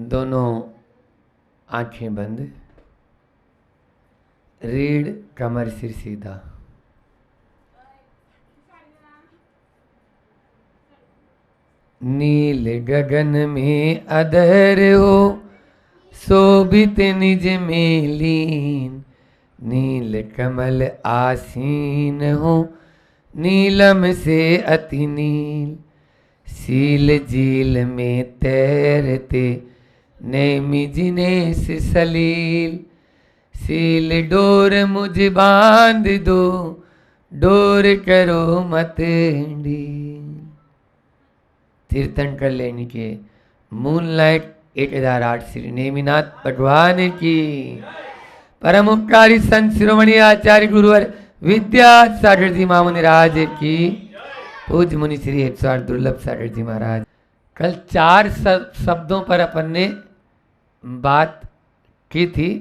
दोनों आंखें बंद, रीढ़ कमर सिर सीधा। नील गगन में अधर हो शोभित निज में लीन, नील कमल आसीन हो नीलम से अति नील, सील झील में तैरते नेमि जिनेस सलील, सील डोर मुझ बांध दो डोर करो मत ढील। तीर्थंकर लेने के मूनलाइट 1008 श्री नेमिनाथ भगवान की, परम उपकारी संत शिरोमणि आचार्य गुरुवर विद्यासागर जी महामुनि राज की, पूज्य मुनि श्री 108 दुर्लभ सागर जी महाराज। कल 4 शब्दों पर अपन ने बात की थी।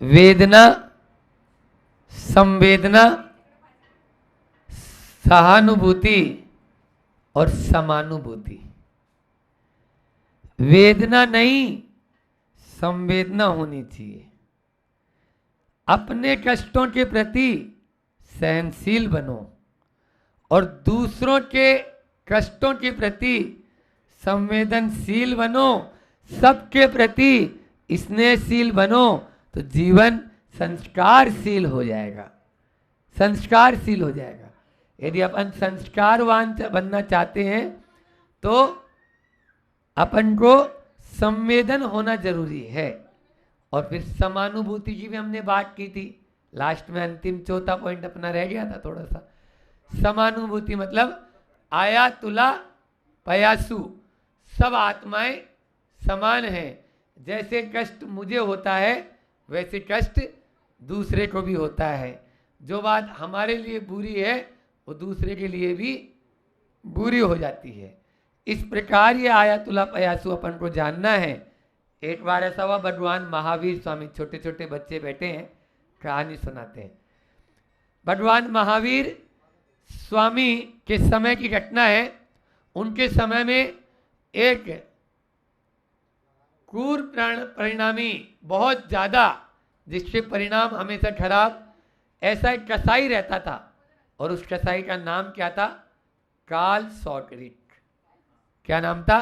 वेदना, संवेदना, सहानुभूति और समानुभूति। वेदना नहीं, संवेदना होनी चाहिए। अपने कष्टों के प्रति सहनशील बनो और दूसरों के कष्टों के प्रति संवेदनशील बनो, सबके प्रति स्नेहशील बनो, तो जीवन संस्कारशील हो जाएगा, संस्कारशील हो जाएगा। यदि अपन संस्कारवान बनना चाहते हैं तो अपन को संवेदन होना जरूरी है। और फिर समानुभूति की भी हमने बात की थी। लास्ट में अंतिम चौथा पॉइंट अपना रह गया था थोड़ा सा। समानुभूति मतलब आया तुला पयासु, सब आत्माएं समान हैं। जैसे कष्ट मुझे होता है वैसे कष्ट दूसरे को भी होता है। जो बात हमारे लिए बुरी है वो दूसरे के लिए भी बुरी हो जाती है। इस प्रकार ये आया तुला पयासु अपन को जानना है। एक बार ऐसा हुआ, भगवान महावीर स्वामी, छोटे छोटे बच्चे बैठे हैं, कहानी सुनाते हैं। भगवान महावीर स्वामी के समय की घटना है। उनके समय में एक क्रूर परिणामी, बहुत ज्यादा, जिसके परिणाम हमेशा खराब, ऐसा एक कसाई रहता था। और उस कसाई का नाम क्या था? काल सॉकरिक। क्या नाम था?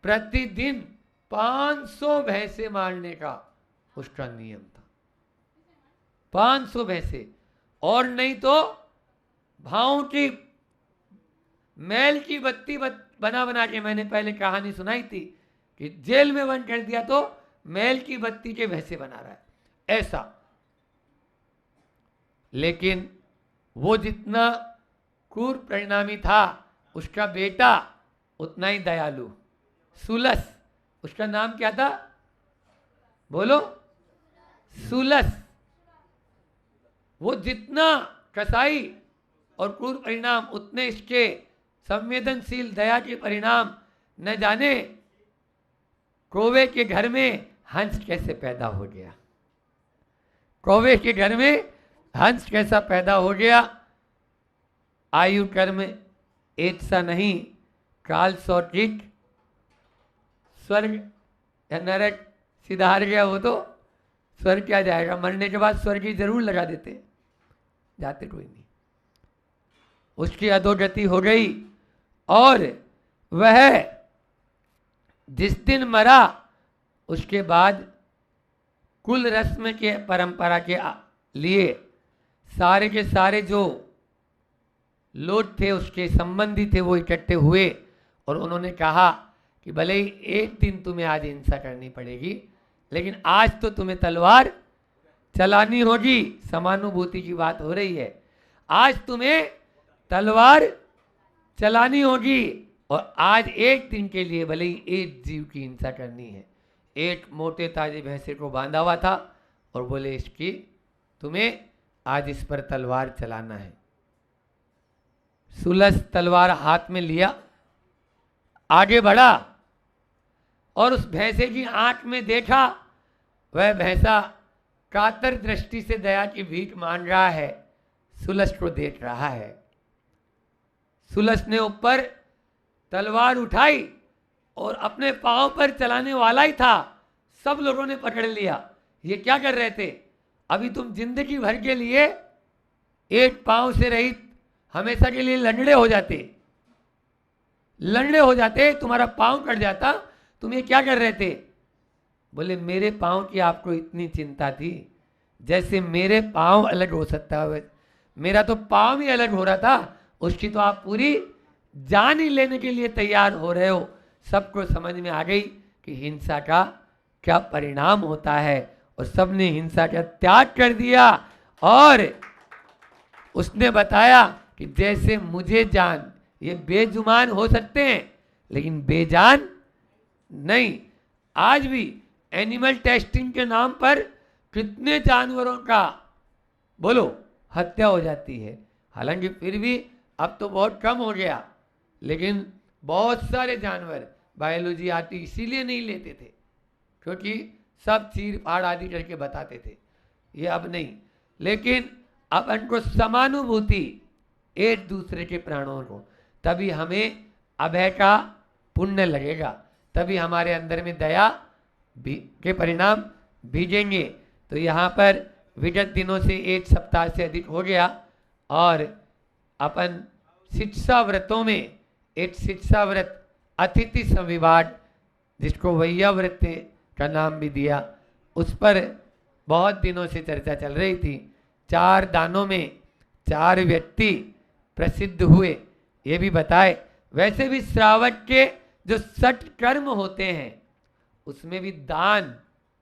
प्रतिदिन 500 भैंसे मारने का उसका नियम था। 500 भैंसे, और नहीं तो भावों की मैल की बत्ती बना बना के, मैंने पहले कहानी सुनाई थी कि जेल में बंद कर दिया तो मैल की बत्ती के भैंसे बना रहा है, ऐसा। लेकिन वो जितना क्रूर परिणामी था, उसका बेटा उतना ही दयालु, सुलस। उसका नाम क्या था? बोलो। सुलस। वो जितना कसाई और क्रूर परिणाम, उतने इसके संवेदनशील दया के परिणाम। न जाने कौवे के घर में हंस कैसे पैदा हो गया। कौवे के घर में हंस कैसा पैदा हो गया। आयु कर्म एक सा नहीं, काल सौटिक, स्वर्ग या नरक सीधा हार गया। वो तो स्वर्ग क्या जाएगा, मरने के बाद स्वर्ग ही जरूर लगा देते, जाते कोई नहीं। उसकी अधोगति हो गई। और वह जिस दिन मरा, उसके बाद कुल रस्म के परंपरा के लिए सारे के सारे जो लोग थे, उसके संबंधी थे, वो इकट्ठे हुए और उन्होंने कहा कि भले ही एक दिन तुम्हें आज हिंसा करनी पड़ेगी, लेकिन आज तो तुम्हें तलवार चलानी होगी। समानुभूति की बात हो रही है। आज तुम्हें तलवार चलानी होगी और आज एक दिन के लिए भले ही एक जीव की हिंसा करनी है। एक मोटे ताजे भैंसे को बांधा हुआ था और बोले इसकी तुम्हें आज इस पर तलवार चलाना है। सुलस तलवार हाथ में लिया, आगे बढ़ा और उस भैंसे की आंख में देखा। वह भैंसा कातर दृष्टि से दया की भीख मांग रहा है, सुलस को देख रहा है। सुलस ने ऊपर तलवार उठाई और अपने पांव पर चलाने वाला ही था, सब लोगों ने पकड़ लिया। ये क्या कर रहे थे? अभी तुम जिंदगी भर के लिए एक पांव से रहित हमेशा के लिए लंगड़े हो जाते, तुम्हारा पांव कट जाता। तुम ये क्या कर रहे थे? बोले मेरे पांव की आपको इतनी चिंता थी, जैसे मेरे पांव अलग हो सकता है, मेरा तो पांव ही अलग हो रहा था, उसकी तो आप पूरी जान ही लेने के लिए तैयार हो रहे हो। सबको समझ में आ गई कि हिंसा का क्या परिणाम होता है, और सबने हिंसा का त्याग कर दिया। और उसने बताया कि जैसे मुझे जान, ये बेजुबान हो सकते हैं लेकिन बेजान नहीं। आज भी एनिमल टेस्टिंग के नाम पर कितने जानवरों का बोलो हत्या हो जाती है। हालांकि फिर भी अब तो बहुत कम हो गया, लेकिन बहुत सारे जानवर बायोलॉजी आती इसीलिए नहीं लेते थे क्योंकि सब चीर फाड़ आदि करके बताते थे, ये अब नहीं। लेकिन अब उनको समानुभूति एक दूसरे के प्राणों को, तभी हमें अभय का पुण्य लगेगा, तभी हमारे अंदर में दया के परिणाम भीगेंगे। तो यहाँ पर विगत दिनों से 1 सप्ताह से अधिक हो गया, और अपन शिक्षा व्रतों में एक शिक्षा व्रत अतिथि संविवाद, जिसको वैया व्रत का नाम भी दिया, उस पर बहुत दिनों से चर्चा चल रही थी। 4 दानों में 4 व्यक्ति प्रसिद्ध हुए, ये भी बताए। वैसे भी श्रावक के जो 60 कर्म होते हैं उसमें भी दान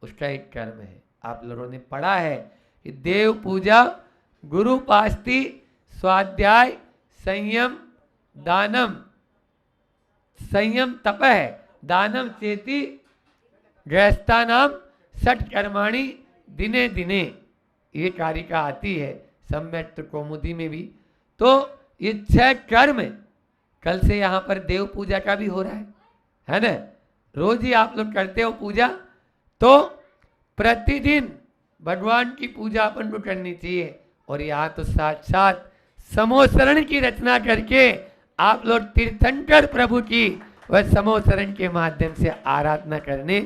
उसका एक कर्म है। आप लोगों ने पढ़ा है कि देव पूजा, गुरु पास्ति, स्वाध्याय, संयम, दानम, संयम तप है, दानम चेति गृहस्था नाम 60 कर्माणि दिने दिने, ये कारिका आती है सम्यक्त कौमुदी में भी। तो ये 6 कर्म कल से यहाँ पर देव पूजा का भी हो रहा है ना? रोज ही आप लोग करते हो पूजा, तो प्रतिदिन भगवान की पूजा अपन को करनी चाहिए। और यहाँ तो साक्षात समोसरण की रचना करके आप लोग तीर्थंकर प्रभु की वह समोसरण के माध्यम से आराधना करने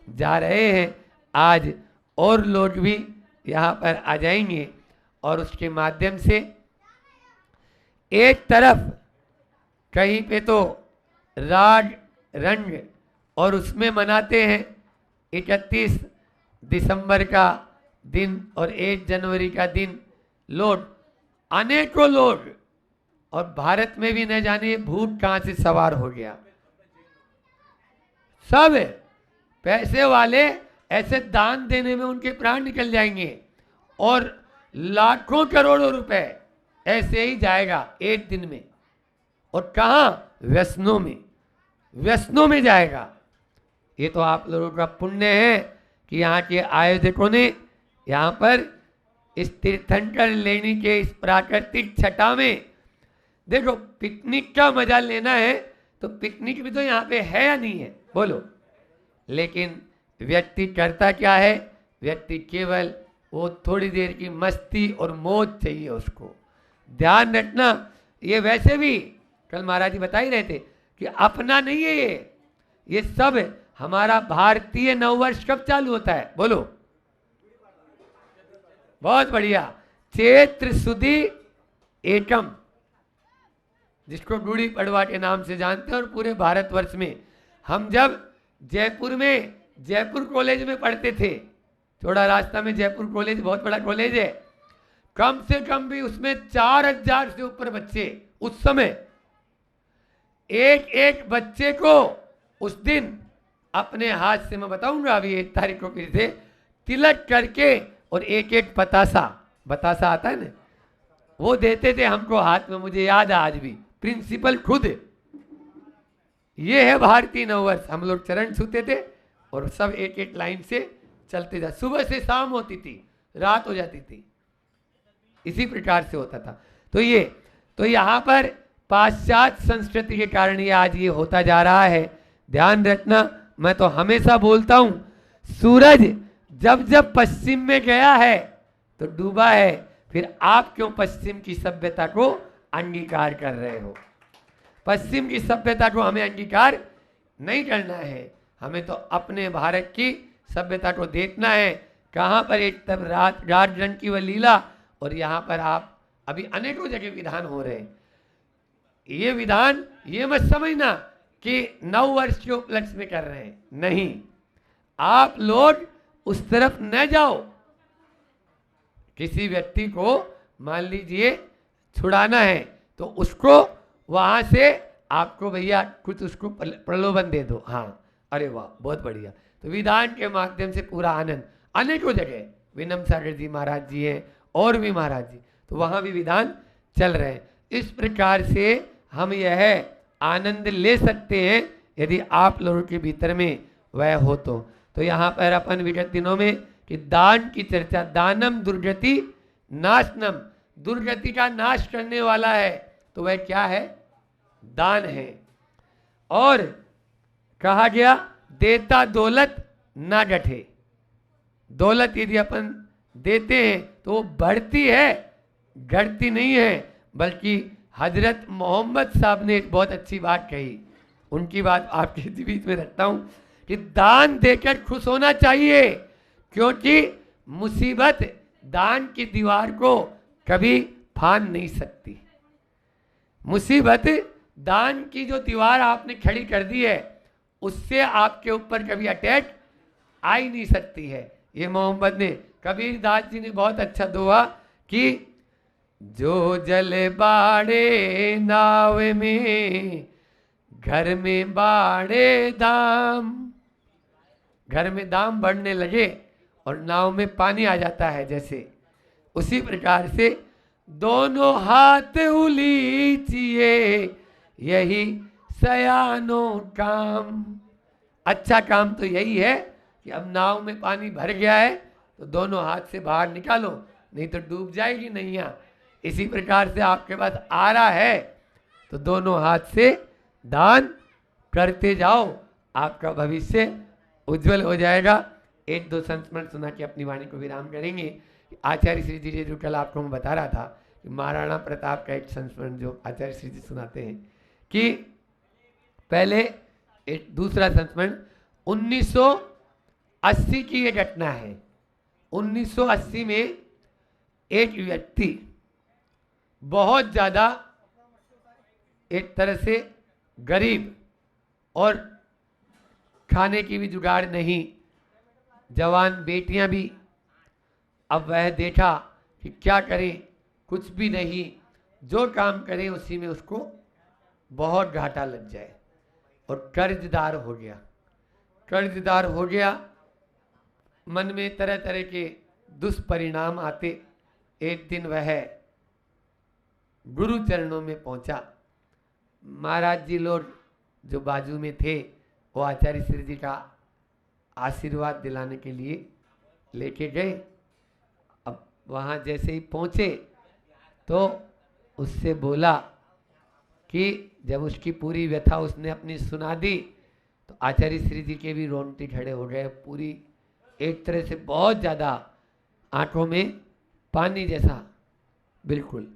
जा रहे हैं। आज और लोग भी यहाँ पर आ जाएंगे, और उसके माध्यम से एक तरफ कहीं पे तो राग रंग, और उसमें मनाते हैं 31 दिसंबर का दिन और 1 जनवरी का दिन लोग, अनेकों लोग, और भारत में भी न जाने भूत कहां से सवार हो गया। सब पैसे वाले ऐसे दान देने में उनके प्राण निकल जाएंगे, और लाखों करोड़ों रुपए ऐसे ही जाएगा एक दिन में। और कहां? व्यसनों में जाएगा। ये तो आप लोगों का पुण्य है कि यहाँ के आयोजकों ने यहाँ पर इस तीर्थंकर लेने के इस प्राकृतिक छटा में, देखो पिकनिक का मजा लेना है तो पिकनिक भी तो यहाँ पे है या नहीं है, बोलो। लेकिन व्यक्ति करता क्या है? व्यक्ति केवल वो थोड़ी देर की मस्ती और मौज चाहिए उसको। ध्यान रखना, ये वैसे भी कल महाराज जी बता ही रहे थे कि अपना नहीं है ये सब हमारा भारतीय नववर्ष कब चालू होता है, बोलो? बहुत बढ़िया, चैत्र सुदी एकम, जिसको गुड़ी पड़वा के नाम से जानते हैं। और पूरे भारतवर्ष में हम जब जयपुर में जयपुर कॉलेज में पढ़ते थे, थोड़ा रास्ता में जयपुर कॉलेज बहुत बड़ा कॉलेज है, कम से कम भी उसमें 4000 से ऊपर बच्चे उस समय, एक बच्चे को उस दिन अपने हाथ से, मैं बताऊंगा अभी 1 तारीख को फिर से, तिलक करके और एक बतासा आता है ना, वो देते थे हमको हाथ में। मुझे याद है आज भी, प्रिंसिपल खुद। ये है भारतीय नववर्ष। हम लोग चरण छूते थे और सब एक लाइन से चलते जा, सुबह से शाम होती थी, रात हो जाती थी, इसी प्रकार से होता था। तो यहाँ पर पाश्चात्य संस्कृति के कारण ये आज ये होता जा रहा है। ध्यान रखना, मैं तो हमेशा बोलता हूं, सूरज जब जब पश्चिम में गया है तो डूबा है, फिर आप क्यों पश्चिम की सभ्यता को अंगीकार कर रहे हो? पश्चिम की सभ्यता को हमें अंगीकार नहीं करना है, हमें तो अपने भारत की सभ्यता को देखना है। कहाँ पर एक तब राज रंग की वह लीला, और यहाँ पर आप अभी अनेकों जगह विधान हो रहे हैं। ये विधान ये मत समझना कि 9 वर्ष के उपलक्ष्य में कर रहे हैं, नहीं, आप लोग उस तरफ न जाओ। किसी व्यक्ति को मान लीजिए छुड़ाना है तो उसको वहां से आपको भैया कुछ उसको प्रलोभन दे दो, हाँ अरे वाह बहुत बढ़िया, तो विधान के माध्यम से पूरा आनंद। अनेकों जगह विनम सागर जी महाराज जी हैं और भी महाराज जी, तो वहां भी विधान चल रहे हैं। इस प्रकार से हम यह आनंद ले सकते हैं यदि आप लोगों के भीतर में वह हो तो यहाँ पर अपन विगत दिनों में कि दान की चर्चा, दानम दुर्गति नाशनम, दुर्गति का नाश करने वाला है, तो वह क्या है? दान है। और कहा गया देता दौलत ना डठे, दौलत यदि अपन देते हैं तो वो बढ़ती है, घटती नहीं है। बल्कि हजरत मोहम्मद साहब ने एक बहुत अच्छी बात कही, उनकी बात आपके बीच में रखता हूं कि दान देकर खुश होना चाहिए, क्योंकि मुसीबत दान की दीवार को कभी फाड़ नहीं सकती। मुसीबत दान की जो दीवार आपने खड़ी कर दी है उससे आपके ऊपर कभी अटैक आ ही नहीं सकती है। ये मोहम्मद ने, कबीर दास जी ने बहुत अच्छा दोहा कि जो जल बाड़े नाव में, घर में बाड़े दाम, घर में दाम बढ़ने लगे और नाव में पानी आ जाता है, जैसे उसी प्रकार से दोनों हाथ उलीचिए यही सयानो काम। अच्छा काम तो यही है कि अब नाव में पानी भर गया है तो दोनों हाथ से बाहर निकालो, नहीं तो डूब जाएगी नैया। इसी प्रकार से आपके पास आ रहा है तो दोनों हाथ से दान करते जाओ, आपका भविष्य उज्जवल हो जाएगा। एक दो संस्मरण सुना के अपनी वाणी को विराम करेंगे। आचार्य श्री जी जो कल आपको मैं बता रहा था कि महाराणा प्रताप का एक संस्मरण जो आचार्य श्री जी सुनाते हैं कि पहले एक दूसरा संस्मरण 1980 की ये घटना है। 1980 में एक व्यक्ति बहुत ज़्यादा एक तरह से गरीब और खाने की भी जुगाड़ नहीं, जवान बेटियां भी, अब वह देखा कि क्या करें, कुछ भी नहीं, जो काम करें उसी में उसको बहुत घाटा लग जाए और कर्जदार हो गया। कर्जदार हो गया, मन में तरह तरह के दुष्परिणाम आते। एक दिन वह गुरु चरणों में पहुंचा। महाराज जी लोग जो बाजू में थे वो आचार्य श्री जी का आशीर्वाद दिलाने के लिए लेके गए। अब वहाँ जैसे ही पहुँचे तो उससे बोला कि जब उसकी पूरी व्यथा उसने अपनी सुना दी तो आचार्य श्री जी के भी रोंगटे खड़े हो गए। पूरी एक तरह से बहुत ज़्यादा आंखों में पानी जैसा, बिल्कुल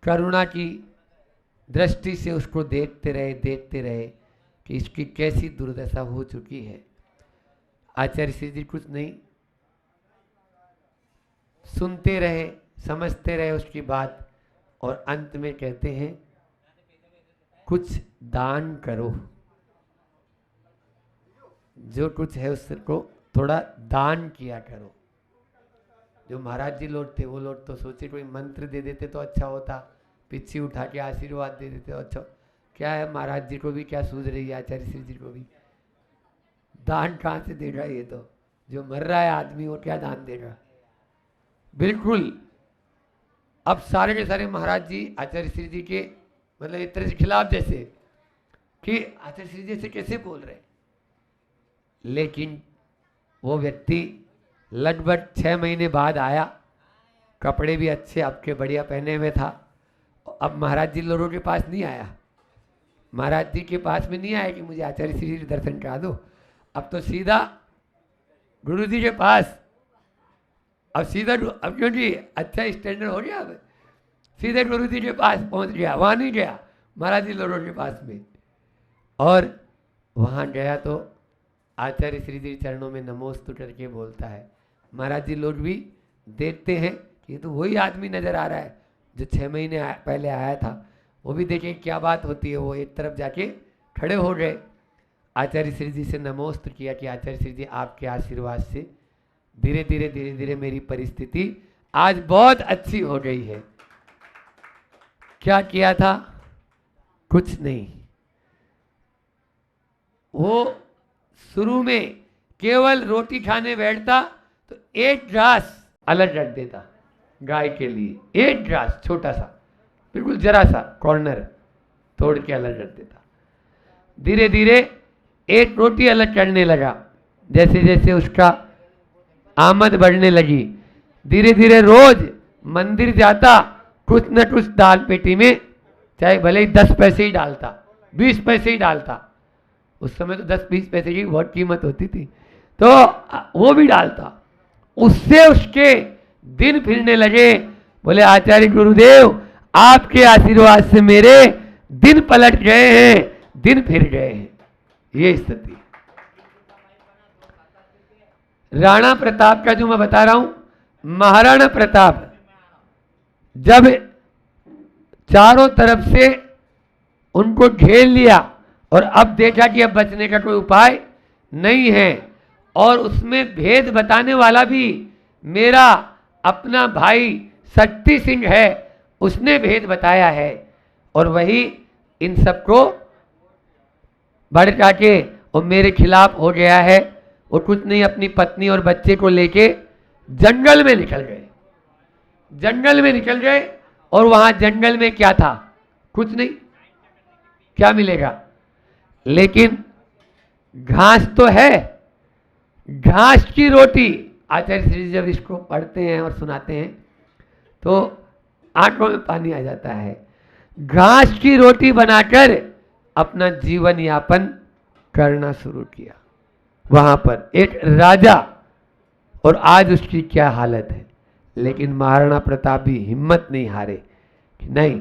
करुणा की दृष्टि से उसको देखते रहे कि इसकी कैसी दुर्दशा हो चुकी है। आचार्य श्री जी कुछ नहीं, सुनते रहे, समझते रहे उसकी बात, और अंत में कहते हैं कुछ दान करो, जो कुछ है उसको थोड़ा दान किया करो। जो महाराज जी लोग थे वो लोग तो सोचे कोई मंत्र दे देते तो अच्छा होता, पिछी उठा के आशीर्वाद दे देते तो अच्छा। क्या है, महाराज जी को भी क्या सूझ रही है, आचार्य श्री जी को भी दान कहाँ से देगा? ये तो जो मर रहा है आदमी वो क्या दान देगा? बिल्कुल। अब सारे के सारे महाराज जी आचार्य श्री जी के मतलब एक तरह से खिलाफ, जैसे कि आचार्य श्री जी से कैसे बोल रहे। लेकिन वो व्यक्ति लगभग 6 महीने बाद आया, कपड़े भी अच्छे आपके बढ़िया पहने हुए था। अब महाराज जी लोगों के पास नहीं आया, महाराज जी के पास में नहीं आया कि मुझे आचार्य श्री जी दर्शन करा दो। अब तो सीधा गुरु जी के पास, अब सीधा, अब क्योंकि अच्छा स्टैंडर्ड हो गया, अब सीधे गुरु जी के पास पहुंच गया, वहाँ नहीं गया महाराज जी लोगों के पास में। और वहाँ गया तो आचार्य श्री जी चरणों में नमोस्तु करके बोलता है। महाराज जी लोग भी देखते हैं कि ये तो वही आदमी नजर आ रहा है जो 6 महीने पहले आया था। वो भी देखें क्या बात होती है। वो एक तरफ जाके खड़े हो गए, आचार्य श्री जी से नमोस्तु किया कि आचार्य श्री जी आपके आशीर्वाद से धीरे धीरे मेरी परिस्थिति आज बहुत अच्छी हो गई है। क्या किया था? कुछ नहीं। वो शुरू में केवल रोटी खाने बैठता तो 1 ग्रास अलग रख देता गाय के लिए। 1 ग्रास छोटा सा, बिल्कुल जरा सा कॉर्नर तोड़ के अलग रख देता। धीरे धीरे 1 रोटी अलग करने लगा। जैसे जैसे उसका आमद बढ़ने लगी, धीरे धीरे रोज मंदिर जाता, कुछ न कुछ दाल पेटी में, चाहे भले ही 10 पैसे ही डालता, 20 पैसे ही डालता। उस समय तो 10-20 पैसे की बहुत कीमत होती थी, तो वो भी डालता। उससे उसके दिन फिरने लगे। बोले आचार्य गुरुदेव आपके आशीर्वाद से मेरे दिन पलट गए हैं, दिन फिर गए हैं। ये स्थिति राणा प्रताप का जो मैं बता रहा हूं, महाराणा प्रताप जब चारों तरफ से उनको घेर लिया और अब देखा कि अब बचने का कोई उपाय नहीं है, और उसमें भेद बताने वाला भी मेरा अपना भाई शक्ति सिंह है, उसने भेद बताया है, और वही इन सबको भड़का के और मेरे खिलाफ हो गया है। और कुछ नहीं, अपनी पत्नी और बच्चे को लेके जंगल में निकल गए। जंगल में निकल गए और वहां जंगल में क्या था? कुछ नहीं, क्या मिलेगा? लेकिन घास तो है, घास की रोटी। आचार्य श्री जब इसको पढ़ते हैं और सुनाते हैं तो आंखों में पानी आ जाता है। घास की रोटी बनाकर अपना जीवन यापन करना शुरू किया वहां पर एक राजा, और आज उसकी क्या हालत है। लेकिन महाराणा प्रताप भी हिम्मत नहीं हारे कि नहीं,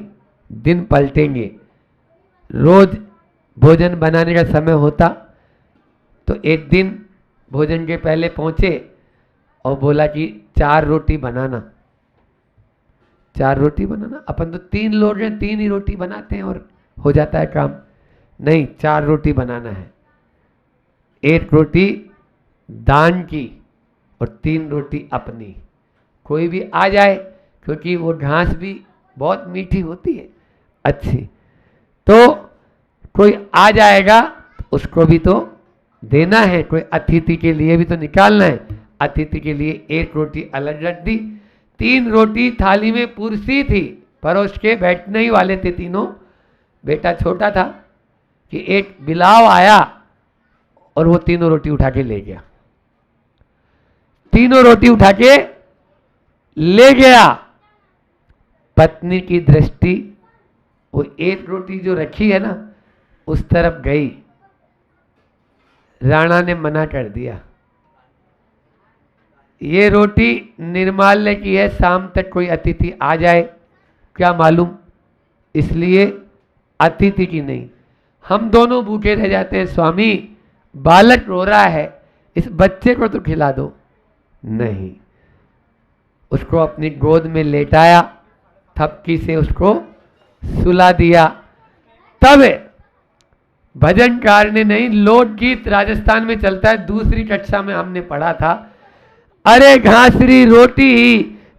दिन पलटेंगे। रोज भोजन बनाने का समय होता तो एक दिन भोजन के पहले पहुंचे और बोला कि 4 रोटी बनाना। 4 रोटी बनाना, अपन तो 3 लोग हैं, 3 ही रोटी बनाते हैं और हो जाता है काम। नहीं, 4 रोटी बनाना है। 1 रोटी दान की और 3 रोटी अपनी। कोई भी आ जाए, क्योंकि वो घास भी बहुत मीठी होती है, अच्छी, तो कोई आ जाएगा उसको भी तो देना है, कोई अतिथि के लिए भी तो निकालना है। अतिथि के लिए 1 रोटी अलग रख दी। 3 रोटी थाली में पुरसी थी, परोस के बैठने ही वाले थे तीनों। बेटा छोटा था कि एक बिलाव आया और वो 3 रोटी उठा के ले गया। 3 रोटी उठा के ले गया। पत्नी की दृष्टि वो 1 रोटी जो रखी है ना उस तरफ गई। राणा ने मना कर दिया, ये रोटी निर्माल्य की है, शाम तक कोई अतिथि आ जाए क्या मालूम, इसलिए अतिथि की नहीं, हम दोनों भूखे रह जाते हैं। स्वामी बालक रो रहा है, इस बच्चे को तो खिला दो। नहीं, उसको अपनी गोद में लेटाया, थपकी से उसको सुला दिया। तब भजनकार ने नहीं, लोकगीत राजस्थान में चलता है, दूसरी कक्षा में हमने पढ़ा था, अरे घासरी रोटी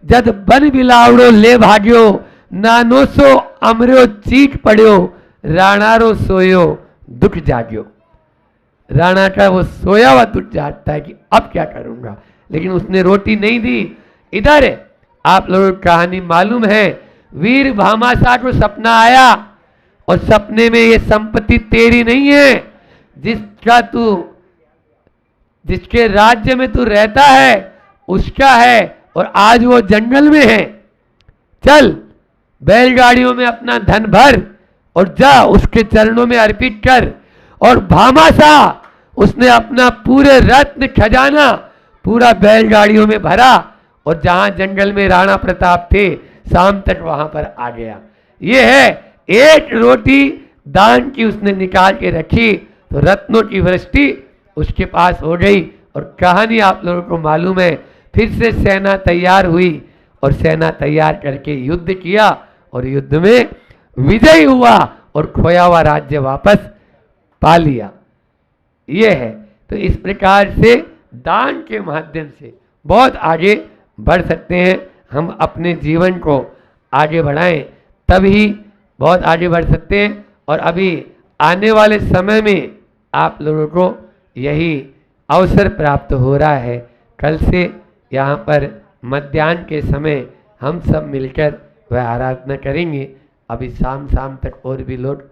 जद बन बिलावड़ो ले भाग्यो, नानो सो अमरो चीख पड़ो, राणारो सोयो दुख जाग्यो। राणा का वो सोया हुआ दुख जागता है कि अब क्या करूंगा, लेकिन उसने रोटी नहीं दी। इधर आप लोगों को कहानी मालूम है, वीर भामाशाह को सपना आया और सपने में ये संपत्ति तेरी नहीं है, जिसके राज्य में तू रहता है उसका है, और आज वो जंगल में है। चल बैलगाड़ियों में अपना धन भर और जा उसके चरणों में अर्पित कर। और भामाशाह उसने अपना पूरे रत्न खजाना पूरा बैलगाड़ियों में भरा और जहां जंगल में राणा प्रताप थे शाम तक वहां पर आ गया। ये है 1 रोटी दान की उसने निकाल के रखी, तो रत्नों की वृष्टि उसके पास हो गई। और कहानी आप लोगों को मालूम है, फिर से सेना तैयार हुई और सेना तैयार करके युद्ध किया और युद्ध में विजयी हुआ और खोया हुआ राज्य वापस पा लिया। ये है। तो इस प्रकार से दान के माध्यम से बहुत आगे बढ़ सकते हैं। हम अपने जीवन को आगे बढ़ाएं, तभी बहुत आगे बढ़ सकते हैं। और अभी आने वाले समय में आप लोगों को यही अवसर प्राप्त हो रहा है। कल से यहाँ पर मध्याह्न के समय हम सब मिलकर वह आराधना करेंगे। अभी शाम तक और भी लोग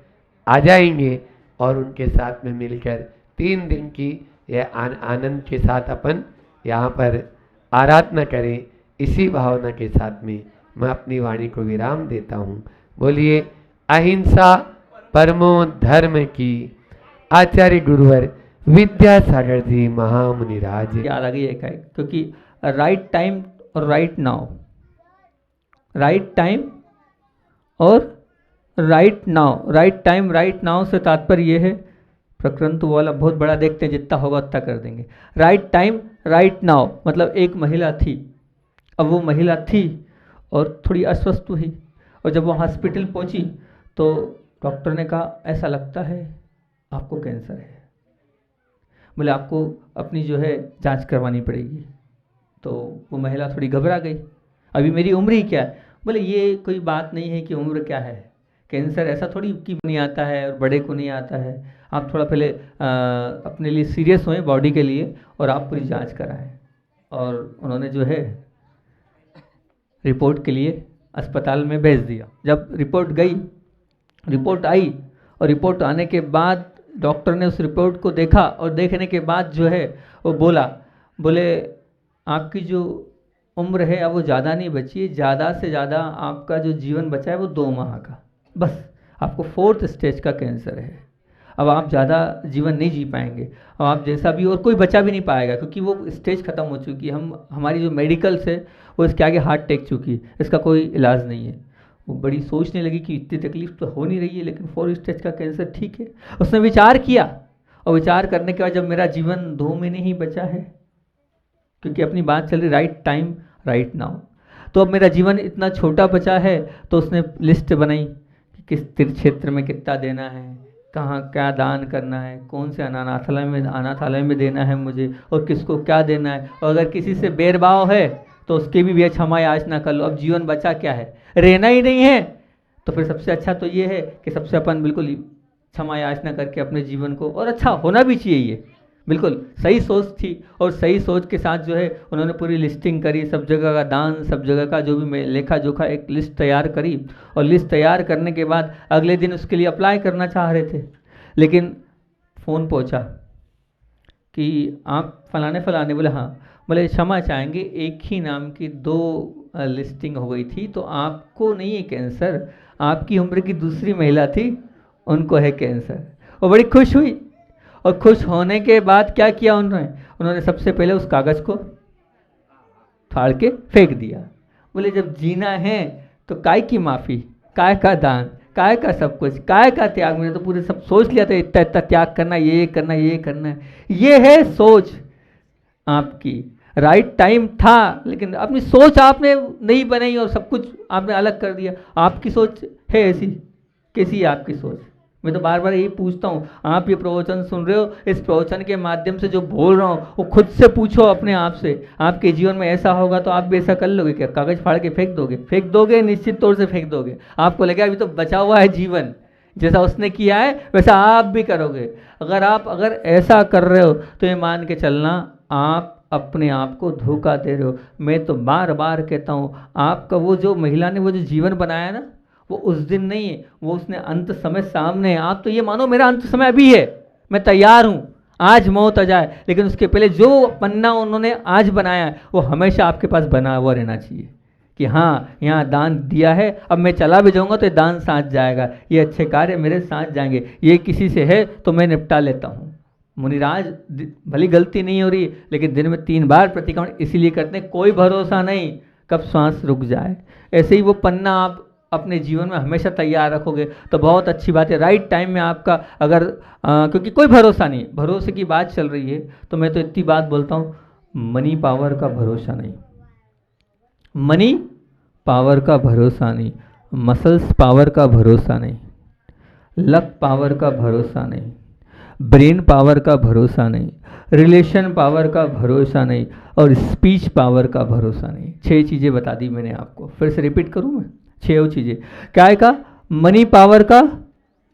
आ जाएंगे और उनके साथ में मिलकर 3 दिन की यह आनंद के साथ अपन यहाँ पर आराधना करें। इसी भावना के साथ में मैं अपनी वाणी को विराम देता हूँ। बोलिए अहिंसा परमो धर्म की। आचार्य गुरुवर विद्यासागर जी महामुनि राज। याद आ गई एक है, क्योंकि राइट टाइम और राइट नाउ, राइट टाइम और right now, right time right now से तात्पर्य ये है, प्रकरण तो वाला बहुत बड़ा देखते हैं, जितना होगा उतना कर देंगे। राइट टाइम राइट नाउ मतलब एक महिला थी, अब वो महिला थी और थोड़ी अस्वस्थ हुई, और जब वो हॉस्पिटल पहुंची तो डॉक्टर ने कहा ऐसा लगता है आपको कैंसर है, बोले आपको अपनी जो है जांच करवानी पड़ेगी। तो वो महिला थोड़ी घबरा गई, अभी मेरी उम्र ही क्या है, बोले ये कोई बात नहीं है कि उम्र क्या है, कैंसर ऐसा थोड़ी कि नहीं आता है और बड़े को नहीं आता है, आप थोड़ा पहले अपने लिए सीरियस होएं बॉडी के लिए और आप पूरी जांच कराएं। और उन्होंने जो है रिपोर्ट के लिए अस्पताल में भेज दिया। जब रिपोर्ट गई, रिपोर्ट आई और रिपोर्ट आने के बाद डॉक्टर ने उस रिपोर्ट को देखा और देखने के बाद जो है वो बोले आपकी जो उम्र है अब वो ज़्यादा नहीं बची है, ज़्यादा से ज़्यादा आपका जो जीवन बचा है वो 2 माह का, बस आपको 4th स्टेज का कैंसर है, अब आप ज़्यादा जीवन नहीं जी पाएंगे, अब आप जैसा भी और कोई बचा भी नहीं पाएगा, क्योंकि वो स्टेज ख़त्म हो चुकी है। हमारी जो मेडिकल्स है वो इसके आगे हाथ टेक चुकी है, इसका कोई इलाज नहीं है। वो बड़ी सोचने लगी कि इतनी तकलीफ तो हो नहीं रही है, लेकिन 4th स्टेज का कैंसर ठीक है। उसने विचार किया और विचार करने के बाद जब मेरा जीवन 2 महीने ही बचा है, क्योंकि अपनी बात चल रही राइट टाइम राइट नाउ, तो अब मेरा जीवन इतना छोटा बचा है, तो उसने लिस्ट बनाई कि किस तीर्थ क्षेत्र में कितना देना है, कहाँ क्या दान करना है, कौन से अनाथालय में देना है मुझे, और किसको क्या देना है, और अगर किसी से भेदभाव है तो उसकी भी क्षमा याचना कर लो। अब जीवन बचा क्या है, रहना ही नहीं है, तो फिर सबसे अच्छा तो ये है कि सबसे अपन बिल्कुल क्षमा याचना करके अपने जीवन को, और अच्छा होना भी चाहिए, ये बिल्कुल सही सोच थी। और सही सोच के साथ जो है उन्होंने पूरी लिस्टिंग करी, सब जगह का दान, सब जगह का जो भी लेखा जोखा एक लिस्ट तैयार करी, और लिस्ट तैयार करने के बाद अगले दिन उसके लिए अप्लाई करना चाह रहे थे, लेकिन फ़ोन पहुंचा कि आप फलाने बोले हाँ, बोले क्षमा चाहेंगे, एक ही नाम की 2 लिस्टिंग हो गई थी, तो आपको नहीं है कैंसर, आपकी उम्र की दूसरी महिला थी उनको है कैंसर। वो बड़ी खुश हुई, और खुश होने के बाद क्या किया उन्होंने सबसे पहले उस कागज़ को फाड़ के फेंक दिया। बोले जब जीना है तो काय की माफ़ी, काय का दान, काय का सब कुछ, काय का त्याग, मैंने तो पूरे सब सोच लिया था, इतना इतना त्याग करना, ये करना, ये करना है। ये है सोच आपकी, राइट टाइम था, लेकिन अपनी सोच आपने नहीं बनाई और सब कुछ आपने अलग कर दिया। आपकी सोच है ऐसी, कैसी है आपकी सोच? मैं तो बार बार यही पूछता हूँ, आप ये प्रवचन सुन रहे हो, इस प्रवचन के माध्यम से जो बोल रहा हूँ वो खुद से पूछो अपने आप से, आपके जीवन में ऐसा होगा तो आप भी ऐसा कर लोगे क्या? कागज फाड़ के फेंक दोगे, निश्चित तौर से फेंक दोगे। आपको लगेगा अभी तो बचा हुआ है जीवन, जैसा उसने किया है वैसा आप भी करोगे। अगर ऐसा कर रहे हो तो ये मान के चलना आप अपने आप को धोखा दे रहे हो। मैं तो बार बार कहता हूँ, आपका वो जो महिला ने वो जो जीवन बनाया ना, वो उस दिन नहीं है, वो उसने अंत समय सामने है। आप तो ये मानो मेरा अंत समय अभी है, मैं तैयार हूँ, आज मौत आ जाए, लेकिन उसके पहले जो पन्ना उन्होंने आज बनाया है वो हमेशा आपके पास बना हुआ रहना चाहिए कि हाँ यहाँ दान दिया है, अब मैं चला भी जाऊँगा तो ये दान साथ जाएगा, ये अच्छे कार्य मेरे साथ जाएंगे, ये किसी से है तो मैं निपटा लेता हूँ। मुनिराज भली गलती नहीं हो रही, लेकिन दिन में 3 बार प्रतिक्रमण इसीलिए करते हैं, कोई भरोसा नहीं कब सांस रुक जाए। ऐसे ही वो पन्ना आप अपने जीवन में हमेशा तैयार रखोगे तो बहुत अच्छी बात है। राइट टाइम में आपका अगर क्योंकि कोई भरोसा नहीं, भरोसे की बात चल रही है तो मैं तो इतनी बात बोलता हूँ, मनी पावर का भरोसा नहीं, मनी पावर का भरोसा नहीं, मसल्स पावर का भरोसा नहीं, लक पावर का भरोसा नहीं, ब्रेन पावर का भरोसा नहीं, रिलेशन पावर का भरोसा नहीं, और स्पीच पावर का भरोसा नहीं। 6 चीज़ें बता दी मैंने आपको, फिर से रिपीट करूँ मैं? 6 चीज़ें क्या है? का मनी पावर का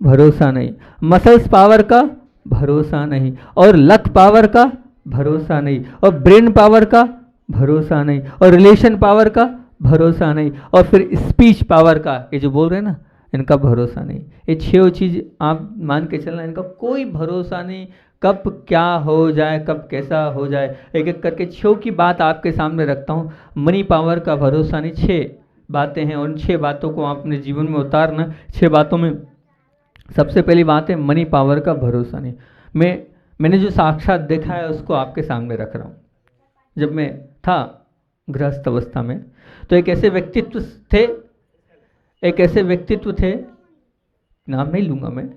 भरोसा नहीं, मसल्स पावर का भरोसा नहीं, और लक पावर का भरोसा नहीं, और ब्रेन पावर का भरोसा नहीं, और रिलेशन पावर का भरोसा नहीं, और फिर स्पीच पावर का, ये जो बोल रहे हैं ना, इनका भरोसा नहीं। ये 6 चीज़ आप मान के चलना, इनका कोई भरोसा नहीं, कब क्या हो जाए, कब कैसा हो जाए। एक एक करके 6 की बात आपके सामने रखता हूँ। मनी पावर का भरोसा नहीं, 6 बातें हैं, उन 6 बातों को आप अपने जीवन में उतारना। 6 बातों में सबसे पहली बात है मनी पावर का भरोसा नहीं। मैंने जो साक्षात देखा है उसको आपके सामने रख रहा हूँ। जब मैं था गृहस्थ अवस्था में तो एक ऐसे व्यक्तित्व थे, नाम नहीं लूँगा मैं,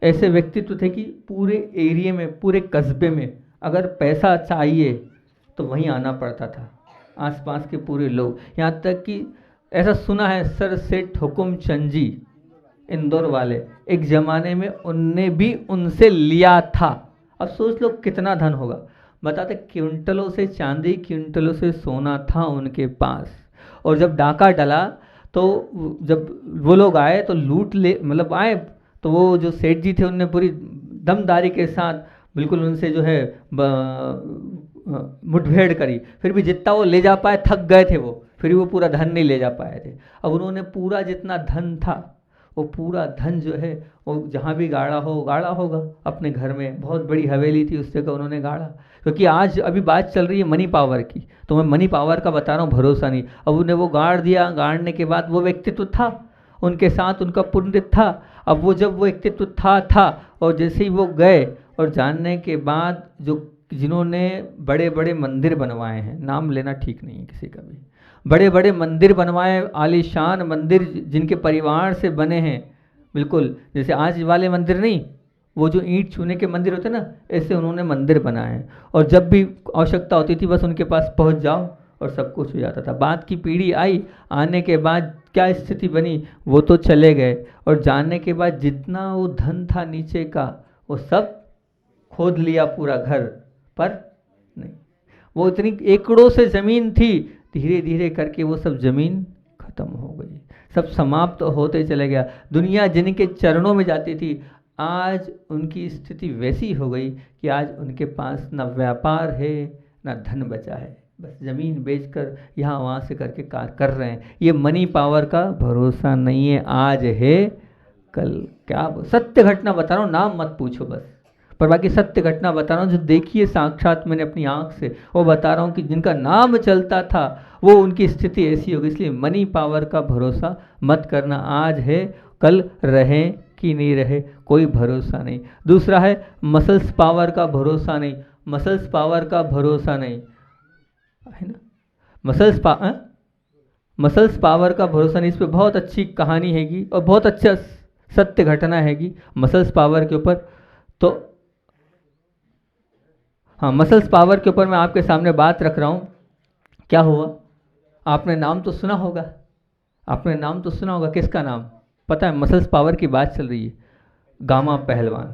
ऐसे व्यक्तित्व थे कि पूरे एरिया में, पूरे कस्बे में अगर पैसा चाहिए तो वहीं आना पड़ता था, आसपास के पूरे लोग। यहाँ तक कि ऐसा सुना है, सर सेठ हुकुम चंद जी इंदौर वाले, एक ज़माने में उनने भी उनसे लिया था। अब सोच लो कितना धन होगा। बताते क्विंटलों से चांदी, क्विंटलों से सोना था उनके पास। और जब डाका डला तो जब वो लोग आए तो लूट ले, मतलब आए तो वो जो सेठ जी थे उनने पूरी दमदारी के साथ बिल्कुल उनसे जो है मुठभेड़ करी। फिर भी जितना वो ले जा पाए, थक गए थे वो, फिर भी वो पूरा धन नहीं ले जा पाए थे। अब उन्होंने पूरा जितना धन था वो पूरा धन जो है वो जहाँ भी गाड़ा होगा अपने घर में। बहुत बड़ी हवेली थी, उससे का उन्होंने गाड़ा। क्योंकि आज अभी बात चल रही है मनी पावर की, तो मैं मनी पावर का बता रहा हूँ, भरोसा नहीं। अब उन्हें वो गाड़ दिया, गाड़ने के बाद वो व्यक्तित्व था उनके साथ, उनका पुण्य था। अब वो जब वो व्यक्तित्व था और जैसे ही वो गए और जानने के बाद जो जिन्होंने बड़े बड़े मंदिर बनवाए हैं, नाम लेना ठीक नहीं है किसी का भी, बड़े बड़े मंदिर बनवाए, आलीशान मंदिर जिनके परिवार से बने हैं, बिल्कुल जैसे आज वाले मंदिर नहीं, वो जो ईंट चूने के मंदिर होते ना, ऐसे उन्होंने मंदिर बनाए हैं। और जब भी आवश्यकता होती थी बस उनके पास पहुंच जाओ और सब कुछ हो जाता था। बाद की पीढ़ी आई, आने के बाद क्या स्थिति बनी, वो तो चले गए। और जानने के बाद जितना वो धन था नीचे का वो सब खोद लिया पूरा घर, पर नहीं, वो इतनी एकड़ों से ज़मीन थी, धीरे धीरे करके वो सब ज़मीन खत्म हो गई, सब समाप्त तो होते चले गया। दुनिया जिनके चरणों में जाती थी आज उनकी स्थिति वैसी हो गई कि आज उनके पास ना व्यापार है ना धन बचा है, बस ज़मीन बेचकर यहाँ वहाँ से करके कार कर रहे हैं। ये मनी पावर का भरोसा नहीं है, आज है कल क्या। सत्य घटना बता रहा हूँ, नाम मत पूछो बस, पर बाकी सत्य घटना बता रहा हूँ जो देखिए साक्षात मैंने अपनी आंख से, वो बता रहा हूँ कि जिनका नाम चलता था वो उनकी स्थिति ऐसी होगी। इसलिए मनी पावर का भरोसा मत करना, आज है कल रहे कि नहीं रहे कोई भरोसा नहीं। दूसरा है मसल्स पावर का भरोसा नहीं, मसल्स पावर का भरोसा नहीं है ना, मसल्स पावर का भरोसा नहीं। इस पर बहुत अच्छी कहानी हैगी और बहुत अच्छा सत्य घटना हैगी मसल्स पावर के ऊपर। तो हाँ, मसल्स पावर के ऊपर मैं आपके सामने बात रख रहा हूँ। क्या हुआ, आपने नाम तो सुना होगा, आपने नाम तो सुना होगा, किसका नाम पता है? मसल्स पावर की बात चल रही है, गामा पहलवान,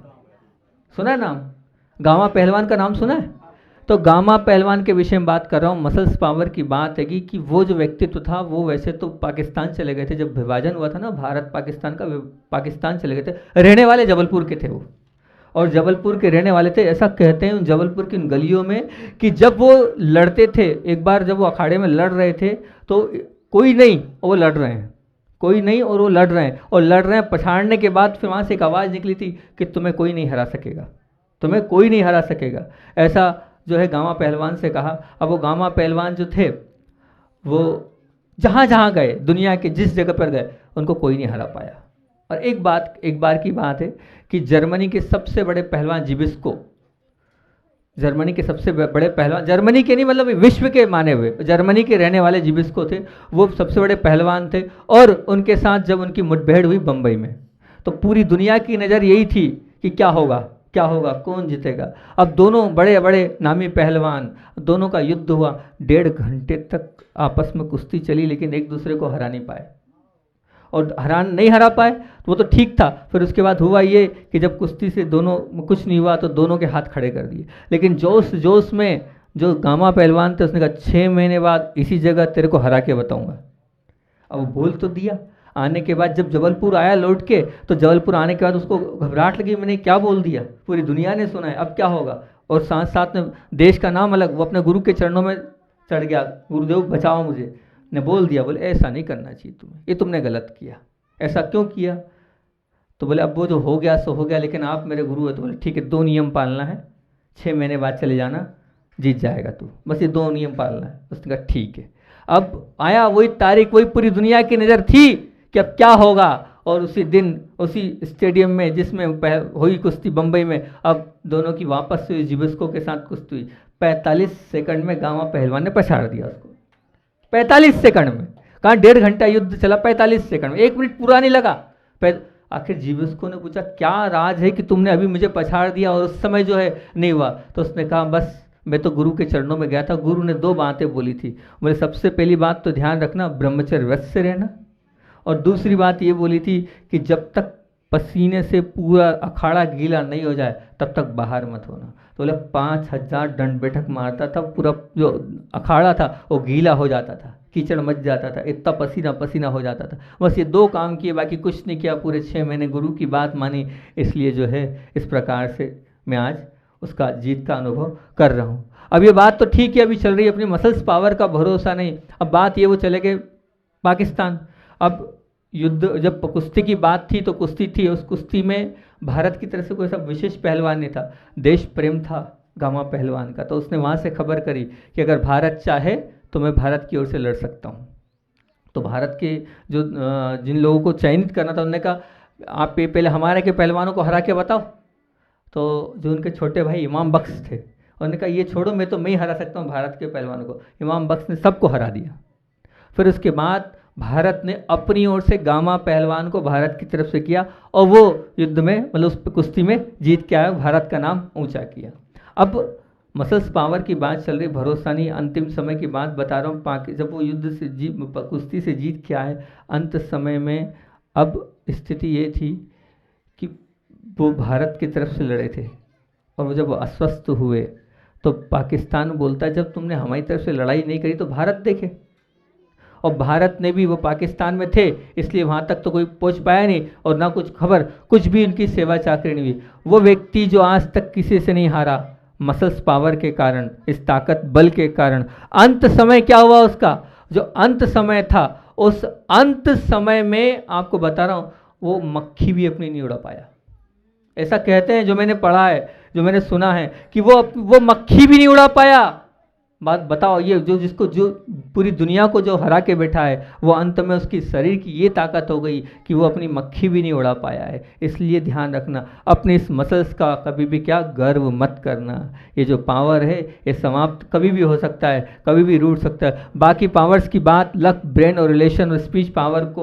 सुना है नाम? गामा पहलवान का नाम सुना है? तो गामा पहलवान के विषय में बात कर रहा हूँ। मसल्स पावर की बात है कि वो जो व्यक्तित्व था वो वैसे तो पाकिस्तान चले गए थे, जब विभाजन हुआ था ना भारत पाकिस्तान का, पाकिस्तान चले गए थे, रहने वाले जबलपुर के थे वो, और जबलपुर के रहने वाले थे। ऐसा कहते हैं उन जबलपुर की उन गलियों में कि जब वो लड़ते थे, एक बार जब वो अखाड़े में लड़ रहे थे तो कोई नहीं और वो लड़ रहे हैं, कोई नहीं और वो लड़ रहे हैं, और लड़ रहे हैं, पछाड़ने के बाद फिर वहाँ से एक आवाज़ निकली थी कि तुम्हें कोई नहीं हरा सकेगा, तुम्हें कोई नहीं हरा सकेगा, ऐसा जो है गामा पहलवान से कहा। अब वो गामा पहलवान जो थे वो जहाँ जहाँ गए, दुनिया के जिस जगह पर गए, उनको कोई नहीं हरा पाया। और एक बार की बात है कि जर्मनी के सबसे बड़े पहलवान जिबिस्को, जर्मनी के सबसे बड़े पहलवान, जर्मनी के नहीं मतलब विश्व के माने हुए, जर्मनी के रहने वाले जिबिस्को थे, वो सबसे बड़े पहलवान थे। और उनके साथ जब उनकी मुठभेड़ हुई बम्बई में, तो पूरी दुनिया की नज़र यही थी कि क्या होगा, क्या होगा, कौन जीतेगा। अब दोनों बड़े बड़े नामी पहलवान, दोनों का युद्ध हुआ, 1.5 घंटे तक आपस में कुश्ती चली, लेकिन एक दूसरे को हरा नहीं पाए। और नहीं हरा पाए तो वो तो ठीक था, फिर उसके बाद हुआ ये कि जब कुश्ती से दोनों कुछ नहीं हुआ तो दोनों के हाथ खड़े कर दिए। लेकिन जोश जोश में जो गामा पहलवान थे उसने कहा 6 महीने बाद इसी जगह तेरे को हरा के बताऊंगा। अब वो बोल तो दिया। आने के बाद जब जबलपुर आया लौट के, तो जबलपुर आने के बाद उसको घबराहट लगी, मैंने क्या बोल दिया, पूरी दुनिया ने सुना है, अब क्या होगा। और साथ साथ में देश का नाम अलग, वो अपने गुरु के चरणों में चढ़ गया, गुरुदेव बचाओ मुझे, ने बोल दिया, बोले ऐसा नहीं करना चाहिए तुम्हें, ये तुमने गलत किया, ऐसा क्यों किया। तो बोले अब वो जो हो गया सो हो गया, लेकिन आप मेरे गुरु है। तो बोले ठीक है, 2 नियम पालना है, 6 महीने बाद चले जाना, जीत जाएगा तू, बस ये 2 नियम पालना है। उसने कहा ठीक है। अब आया वही तारीख, वही पूरी दुनिया की नज़र थी कि अब क्या होगा। और उसी दिन उसी स्टेडियम में जिसमें हुई कुश्ती बम्बई में, अब दोनों की वापस हुई, जिबिस्को के साथ कुश्ती हुई। 45 सेकंड में गामा पहलवान ने पछाड़ दिया उसको, 45 सेकंड में। कहाँ 1.5 घंटा युद्ध चला, 45 सेकंड में, 1 मिनट पूरा नहीं लगा। आखिर जिबिस्को ने पूछा क्या राज है कि तुमने अभी मुझे पछाड़ दिया और उस समय जो है नहीं हुआ। तो उसने कहा बस मैं तो गुरु के चरणों में गया था, गुरु ने 2 बातें बोली थी। बोले सबसे पहली बात तो ध्यान रखना, ब्रह्मचर्य व्रत से रहना, और दूसरी बात ये बोली थी कि जब तक पसीने से पूरा अखाड़ा गीला नहीं हो जाए तब तक बाहर मत होना। तो बोले 5000 दंड बैठक मारता था, पूरा जो अखाड़ा था वो गीला हो जाता था, कीचड़ मच जाता था, इतना पसीना पसीना हो जाता था। बस ये 2 काम किए, बाकी कुछ नहीं किया। पूरे 6 महीने गुरु की बात मानी, इसलिए जो है इस प्रकार से मैं आज उसका जीत का अनुभव कर रहा हूँ। अब ये बात तो ठीक है अभी चल रही है, अपनी मसल्स पावर का भरोसा नहीं। अब बात ये, वो चले गए पाकिस्तान। अब युद्ध जब कुश्ती की बात थी तो कुश्ती थी, उस कुश्ती में भारत की तरफ से कोई ऐसा विशेष पहलवान नहीं था, देश प्रेम था गामा पहलवान का। तो उसने वहाँ से खबर करी कि अगर भारत चाहे तो मैं भारत की ओर से लड़ सकता हूँ। तो भारत के जो जिन लोगों को चयनित करना था, उन्होंने कहा आप पहले हमारे के पहलवानों को हरा के बताओ। तो जो उनके छोटे भाई इमाम बख्श थे, उन्होंने कहा ये छोड़ो, मैं तो मैं ही हरा सकता हूँ भारत के पहलवानों को। इमाम बख्श ने सबको हरा दिया। फिर उसके बाद भारत ने अपनी ओर से गामा पहलवान को भारत की तरफ से किया, और वो युद्ध में मतलब उस कुश्ती में जीत के आया, भारत का नाम ऊंचा किया। अब मसल्स पावर की बात चल रही, भरोसा नहीं, अंतिम समय की बात बता रहा हूँ। जब वो युद्ध से कुश्ती से जीत के आए, अंत समय में अब स्थिति ये थी कि वो भारत की तरफ से लड़े थे, और वो जब अस्वस्थ हुए तो पाकिस्तान बोलता है जब तुमने हमारी तरफ से लड़ाई नहीं करी तो भारत देखे। और भारत ने भी, वो पाकिस्तान में थे इसलिए वहाँ तक तो कोई पहुँच पाया नहीं, और ना कुछ खबर, कुछ भी उनकी सेवा चाकरी नहीं हुई। वो व्यक्ति जो आज तक किसी से नहीं हारा, मसल्स पावर के कारण, इस ताकत बल के कारण, अंत समय क्या हुआ उसका, जो अंत समय था, उस अंत समय में आपको बता रहा हूँ वो मक्खी भी अपनी नहीं उड़ा पाया। ऐसा कहते हैं, जो मैंने पढ़ा है, जो मैंने सुना है, कि वो मक्खी भी नहीं उड़ा पाया। बात बताओ, ये जो पूरी दुनिया को जो हरा के बैठा है, वो अंत में उसकी शरीर की ये ताकत हो गई कि वो अपनी मक्खी भी नहीं उड़ा पाया है। इसलिए ध्यान रखना, अपने इस मसल्स का कभी भी क्या गर्व मत करना। ये जो पावर है ये समाप्त कभी भी हो सकता है, कभी भी रूठ सकता है। बाकी पावर्स की बात, लक, ब्रेन और रिलेशन और स्पीच पावर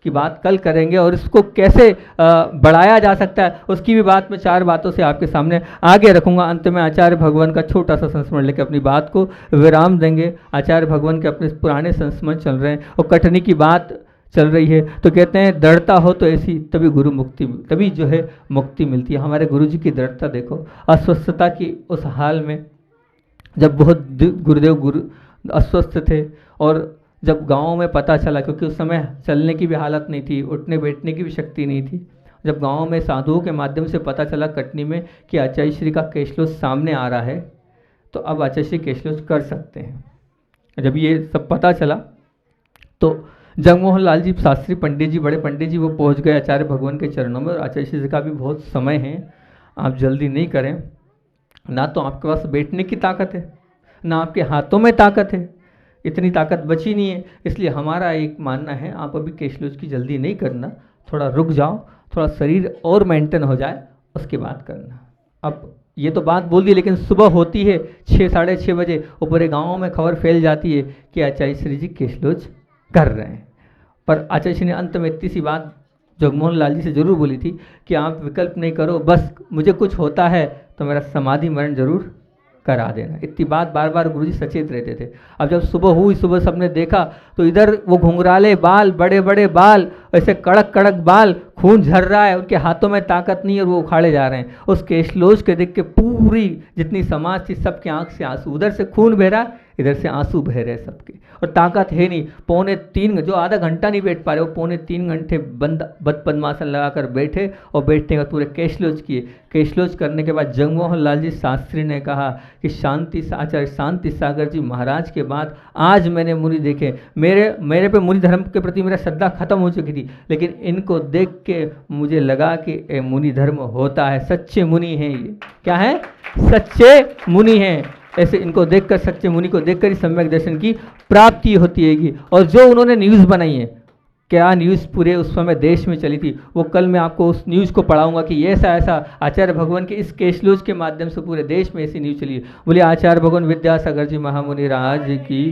की बात कल करेंगे, और इसको कैसे बढ़ाया जा सकता है उसकी भी बात मैं 4 बातों से आपके सामने आगे रखूंगा। अंत में आचार्य भगवान का छोटा सा संस्मरण लेकर अपनी बात को विराम देंगे। आचार्य भगवान के अपने पुराने संस्मरण चल रहे हैं और कटनी की बात चल रही है, तो कहते हैं दृढ़ता हो तो ऐसी तभी गुरु मुक्ति, तभी जो है मुक्ति मिलती है। हमारे गुरु जी की दृढ़ता देखो, अस्वस्थता की उस हाल में, जब बहुत गुरुदेव अस्वस्थ थे, और जब गाँव में पता चला, क्योंकि उस समय चलने की भी हालत नहीं थी, उठने बैठने की भी शक्ति नहीं थी, जब गाँव में साधुओं के माध्यम से पता चला कटनी में कि आचार्य श्री का कैशलोस सामने आ रहा है, तो अब आचार्य श्री कैशलोस कर सकते हैं। जब ये सब पता चला तो जगमोहन लाल जी शास्त्री पंडित जी, बड़े पंडित जी, वो पहुँच गए आचार्य भगवान के चरणों में। और आचार्य श्री का भी बहुत समय है, आप जल्दी नहीं करें, ना तो आपके पास बैठने की ताकत है, ना आपके हाथों में ताकत है, इतनी ताकत बची नहीं है। इसलिए हमारा एक मानना है, आप अभी कैशलोस की जल्दी नहीं करना, थोड़ा रुक जाओ, थोड़ा शरीर और मेंटेन हो जाए उसके बाद करना। अब ये तो बात बोल दी, लेकिन सुबह होती है 6 साढ़े 6 बजे वो पूरे गाँव में खबर फैल जाती है कि आचार्य श्री जी केशलोच कर रहे हैं। पर आचार्य श्री ने अंत में इतनी सी बात जगमोहन लाल जी से जरूर बोली थी कि आप विकल्प नहीं करो, बस मुझे कुछ होता है तो मेरा समाधि मरण जरूर करा देना। इतनी बात बार बार गुरुजी सचेत रहते थे। अब जब सुबह हुई, सुबह सबने देखा तो इधर वो घुंघराले बाल, बड़े बड़े बाल, ऐसे कड़क कड़क बाल, खून झर रहा है, उनके हाथों में ताकत नहीं है और वो उखाड़े जा रहे हैं। उस केशलोच के देख के पूरी जितनी समाज थी सबके आंख से आंसू, उधर से खून बह रहा, इधर से आंसू बह रहे सबके, और ताकत है नहीं। 2.25 जो आधा घंटा नहीं बैठ पा रहे, वो 2.25 घंटे बद पद्मासन लगाकर बैठे और बैठने के बाद पूरे केशलोच किए। केशलोच करने के बाद जगमोहन लाल जी शास्त्री ने कहा कि आचार्य शांति सागर जी महाराज के बाद आज मैंने मुनि देखे, मेरे पे मुनि धर्म के प्रति मेरा श्रद्धा खत्म हो चुकी थी, लेकिन इनको देख के मुझे लगा कि मुनि धर्म होता है, सच्चे मुनि हैं ये। क्या है? सच्चे मुनि हैं। ऐसे इनको देखकर, सच्चे मुनि को देखकर ही सम्यक दर्शन की प्राप्ति होती हैगी। और जो उन्होंने न्यूज़ बनाई है, क्या न्यूज़ पूरे उस समय देश में चली थी, वो कल मैं आपको उस न्यूज़ को पढ़ाऊंगा कि ऐसा ऐसा आचार्य भगवान के इस केशलोच के माध्यम से पूरे देश में ऐसी न्यूज़ चली है। बोले आचार्य भगवान विद्यासागर जी महामुनि राज की।